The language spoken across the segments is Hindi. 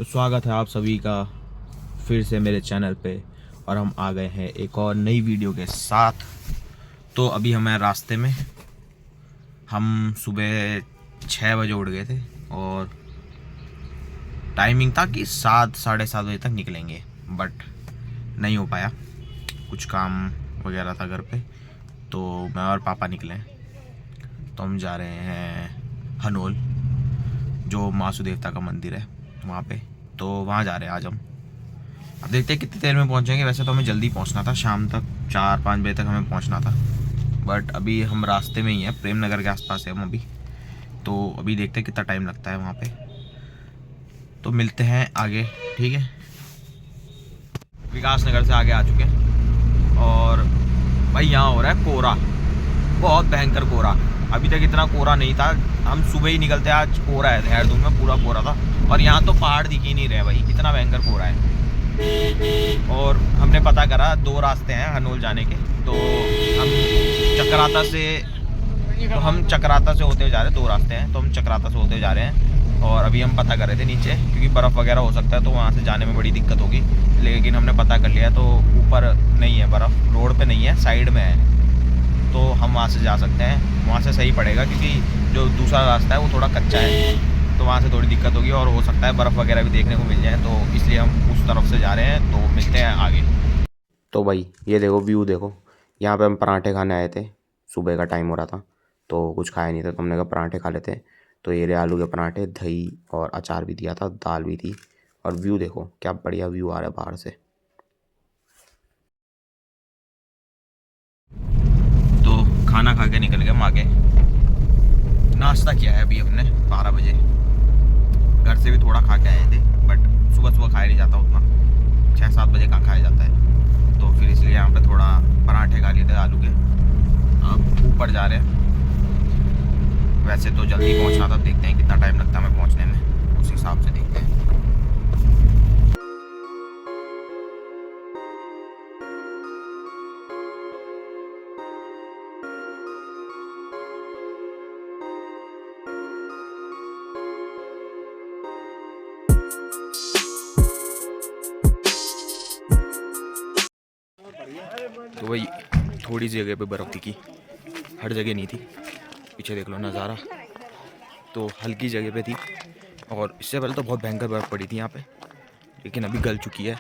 तो स्वागत है आप सभी का फिर से मेरे चैनल पे। और हम आ गए हैं एक और नई वीडियो के साथ। तो अभी हमें रास्ते में, हम सुबह 6 बजे उठ गए थे और टाइमिंग था कि 7 साढ़े 7 बजे तक निकलेंगे, बट नहीं हो पाया, कुछ काम वगैरह था घर पे। तो मैं और पापा निकले। तो हम जा रहे हैं हनोल, जो मासू देवता का मंदिर है वहाँ पे। तो वहाँ जा रहे हैं आज हम। अब देखते हैं कितनी देर में पहुँचेंगे। वैसे तो हमें जल्दी पहुँचना था, शाम तक 4-5 बजे तक हमें पहुँचना था, बट अभी हम रास्ते में ही हैं, प्रेम नगर के आसपास है हम अभी। तो अभी देखते हैं कितना टाइम लगता है वहाँ पे। तो मिलते हैं आगे, ठीक है। विकास नगर से आगे आ चुके हैं और भाई यहाँ हो रहा है कोहरा, बहुत भयंकर कोहरा। अभी तक इतना कोहरा नहीं था, हम सुबह ही निकलते, आज कोहरा है। देहरादून में पूरा कोहरा था और यहाँ तो पहाड़ दिख ही नहीं रहे भाई, इतना भयंकर कोहरा है। और हमने पता करा 2 रास्ते हैं हनोल जाने के। तो हम चक्राता से होते हुए जा रहे हैं। 2 रास्ते हैं, तो हम चक्राता से होते हुए जा रहे हैं। और अभी हम पता कर रहे थे नीचे, क्योंकि बर्फ़ वगैरह हो सकता है तो वहाँ से जाने में बड़ी दिक्कत होगी। लेकिन हमने पता कर लिया, तो ऊपर नहीं है बर्फ़, रोड पे नहीं है, साइड में है, तो हम वहाँ से जा सकते हैं। वहाँ से सही पड़ेगा, क्योंकि जो दूसरा रास्ता है वो थोड़ा कच्चा है, तो वहाँ से थोड़ी दिक्कत होगी और हो सकता है बर्फ़ वगैरह भी देखने को मिल जाए। तो इसलिए हम उस तरफ से जा रहे हैं। तो मिलते हैं आगे। तो भाई ये देखो व्यू देखो, यहाँ पे हम पराठे खाने आए थे। सुबह का टाइम हो रहा था तो कुछ खाया नहीं था, तो हमने कहा पराठे खा लेते हैं। तो ये रहे आलू के पराठे, दही और अचार भी दिया था, दाल भी थी। और व्यू देखो क्या बढ़िया व्यू आ रहा है बाहर से। तो खाना खा के निकल गए हम आगे। नाश्ता किया है अभी हमने 12 बजे। घर से भी थोड़ा खा के आए थे, बट सुबह सुबह खाया नहीं जाता उतना, 6-7 बजे कहाँ खाया जाता है। तो फिर इसलिए यहाँ पे थोड़ा पराठे खा लिए थे आलू के। अब ऊपर जा रहे हैं। वैसे तो जल्दी पहुँचना था, देखते हैं कितना टाइम लगता है हमें पहुँचने में, उस हिसाब से देखते हैं। तो वही थोड़ी सी जगह पे बर्फ़ दिखी, हर जगह नहीं थी। पीछे देख लो नज़ारा, तो हल्की जगह पे थी। और इससे पहले तो बहुत भयंकर बर्फ़ पड़ी थी यहाँ पे, लेकिन अभी गल चुकी है।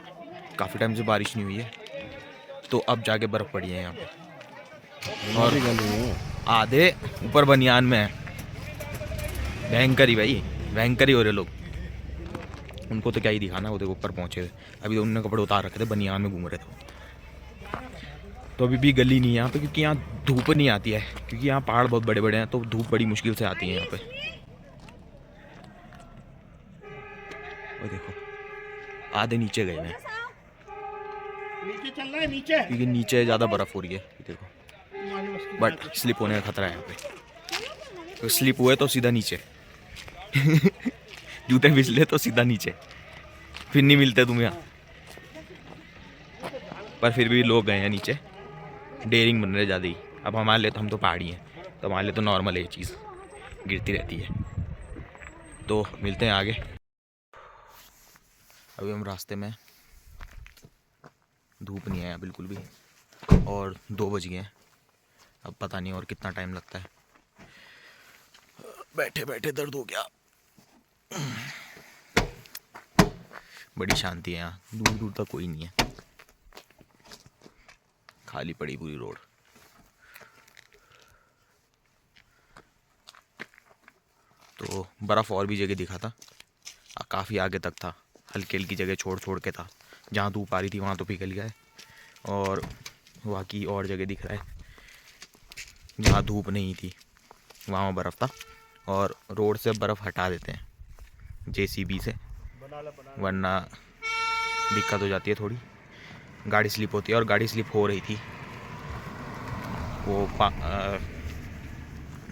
काफ़ी टाइम से बारिश नहीं हुई है, तो अब जाके बर्फ़ पड़ी है यहाँ पे। और आधे ऊपर बनियान में है। भयंकर ही भाई, भयंकर ही हो रहे लोग। उनको तो क्या ही दिखाना, वो देखो ऊपर पहुँचे हुए। अभी तो उन्होंने कपड़े उतार रखे थे, बनियान में घूम रहे थे। तो अभी भी गली नहीं है यहाँ पे, क्योंकि यहाँ धूप नहीं आती है, क्योंकि यहाँ पहाड़ बहुत बड़े बड़े हैं, तो धूप बड़ी मुश्किल से आती है यहाँ पे। और देखो आधे नीचे गए हैं, नीचे चल रहा है नीचे, क्योंकि नीचे ज़्यादा बर्फ़ हो रही है देखो। बट स्लिप होने का खतरा है यहाँ पे, तो स्लिप हुए तो सीधा नीचे जूते फिसले तो सीधा नीचे, फिर नहीं मिलते तुम यहाँ। पर फिर भी लोग गए हैं नीचे, डेयरिंग बन रहे ज़्यादा ही। अब हमारे लिए तो, हम तो पहाड़ी हैं, तो हमारे लिए तो नॉर्मल है, ये चीज़ गिरती रहती है। तो मिलते हैं आगे। अभी हम रास्ते में, धूप नहीं है बिल्कुल भी, और 2 बज गए हैं। अब पता नहीं और कितना टाइम लगता है। बैठे बैठे दर्द हो गया। बड़ी शांति है यहाँ, दूर दूर तक कोई नहीं है, खाली पड़ी पूरी रोड। तो बर्फ़ और भी जगह दिखा था, काफ़ी आगे तक था, हल्की हल्की जगह छोड़ छोड़ के था। जहाँ धूप आ रही थी वहाँ तो पिघल गया है, और बाकी और जगह दिख रहा है जहाँ धूप नहीं थी वहाँ बर्फ़ था। और रोड से बर्फ़ हटा देते हैं जेसीबी से, वरना दिक्कत हो जाती है थोड़ी, गाड़ी स्लिप होती है। और गाड़ी स्लिप हो रही थी, वो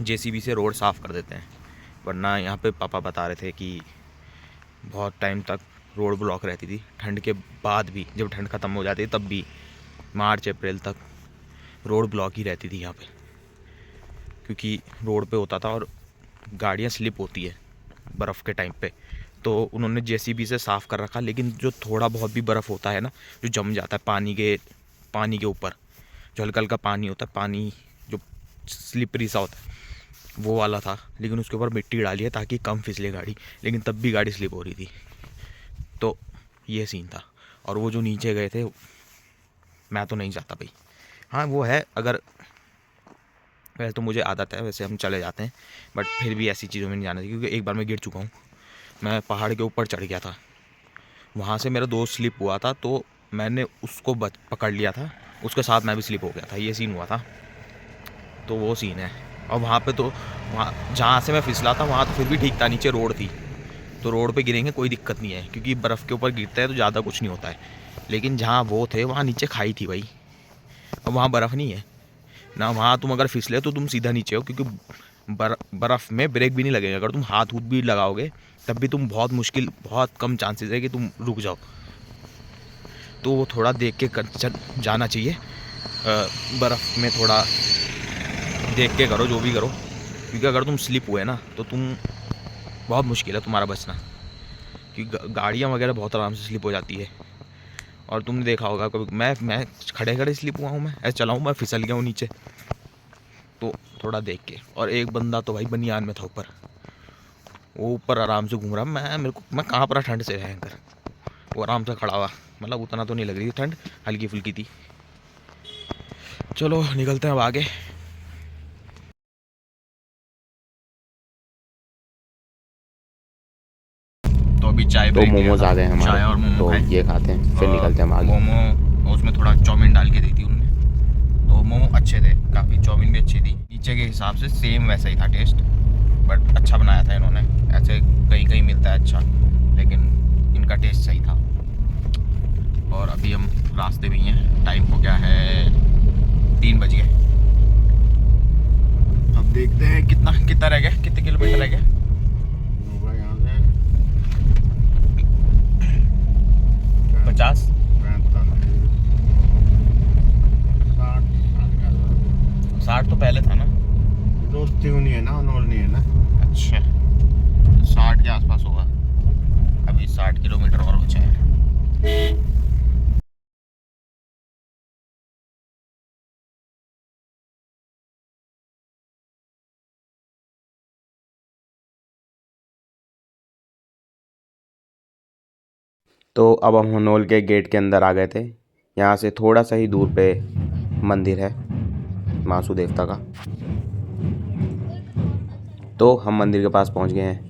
जेसीबी से रोड साफ़ कर देते हैं। वरना यहाँ पे पापा बता रहे थे कि बहुत टाइम तक रोड ब्लॉक रहती थी, ठंड के बाद भी, जब ठंड ख़त्म हो जाती तब भी, मार्च अप्रैल तक रोड ब्लॉक ही रहती थी यहाँ पे, क्योंकि रोड पे होता था और गाड़ियाँ स्लिप होती है बर्फ़ के टाइम पे, तो उन्होंने जेसीबी से साफ़ कर रखा, लेकिन जो थोड़ा बहुत भी बर्फ़ होता है ना, जो जम जाता है पानी के ऊपर, जो हल्का हल्का पानी होता है, पानी जो स्लिपरी सा होता है, वो वाला था। लेकिन उसके ऊपर मिट्टी डाली है ताकि कम फिसले गाड़ी, लेकिन तब भी गाड़ी स्लिप हो रही थी। तो ये सीन था। और वो जो नीचे गए थे, मैं तो नहीं जाता भाई। हाँ वो है, अगर वैसे तो मुझे आदत है, वैसे हम चले जाते हैं, बट फिर भी ऐसी चीज़ों में नहीं जाना चाहिए, क्योंकि एक बार मैं गिर चुका हूँ। मैं पहाड़ के ऊपर चढ़ गया था, वहाँ से मेरा दोस्त स्लिप हुआ था, तो मैंने उसको पकड़ लिया था, उसके साथ मैं भी स्लिप हो गया था, ये सीन हुआ था। तो वो सीन है। और वहाँ पे तो, वहाँ जहाँ से मैं फिसला था वहाँ तो फिर भी ठीक था, नीचे रोड थी, तो रोड पे गिरेंगे कोई दिक्कत नहीं है, क्योंकि बर्फ़ के ऊपर गिरता है तो ज़्यादा कुछ नहीं होता है। लेकिन जहाँ वो थे वहाँ नीचे खाई थी भाई, और वहाँ बर्फ़ नहीं है ना, वहाँ तुम अगर फिसले तो तुम सीधा नीचे हो, क्योंकि बर्फ़ में ब्रेक भी नहीं लगेगा। अगर तुम हाथ हूथ भी लगाओगे तब भी तुम बहुत कम चांसेस है कि तुम रुक जाओ। तो वो थोड़ा देख के जाना चाहिए, बर्फ़ में थोड़ा देख के करो जो भी करो, क्योंकि अगर तुम स्लिप हुए ना तो तुम बहुत मुश्किल है तुम्हारा बचना, क्योंकि गाड़ियाँ वगैरह बहुत आराम से स्लिप हो जाती है। और तुमने देखा होगा कभी, मैं खड़े खड़े स्लिप हुआ हूँ, मैं ऐसे चला हूँ, मैं फिसल गया हूँ नीचे। तो थोड़ा देख के। और एक बंदा तो भाई बनियान में था ऊपर, वो ऊपर आराम से घूम रहा, मैं कहाँ पर ठंड से भयंकर, वो आराम से खड़ा हुआ, मतलब उतना तो नहीं लग रही थी ठंड, हल्की फुल्की थी। चलो निकलते हैं अब आगे। तो अभी चाय तो मोमोज आ गए हमारे, चाय और मोमो तो खाए। ये खाते हैं, फिर निकलते हैं हम आगे। मोमो उसमें थोड़ा चाउमीन डाल के दी थी उन्होंने, तो मोमो अच्छे थे काफ़ी, चाउमीन भी अच्छी थी, नीचे के हिसाब से सेम वैसा ही था टेस्ट, बट अच्छा बनाया था इन्होंने। ऐसे कहीं कहीं मिलता है अच्छा, लेकिन इनका टेस्ट सही था। और अभी हम रास्ते में ही हैं, टाइम हो गया है 3 बज गए। अब देखते हैं कितना रह गया, कितने किलोमीटर रह गया। होगा यहाँ से 50। 60 तो पहले था ना। दोस्ती नहीं है ना, नॉल नहीं है ना। अच्छा 60 के आसपास होगा। अभी 60 किलोमीटर और बचा है। तो अब हम हनोल के गेट के अंदर आ गए थे। यहाँ से थोड़ा सा ही दूर पे मंदिर है मासू देवता का। तो हम मंदिर के पास पहुँच गए हैं।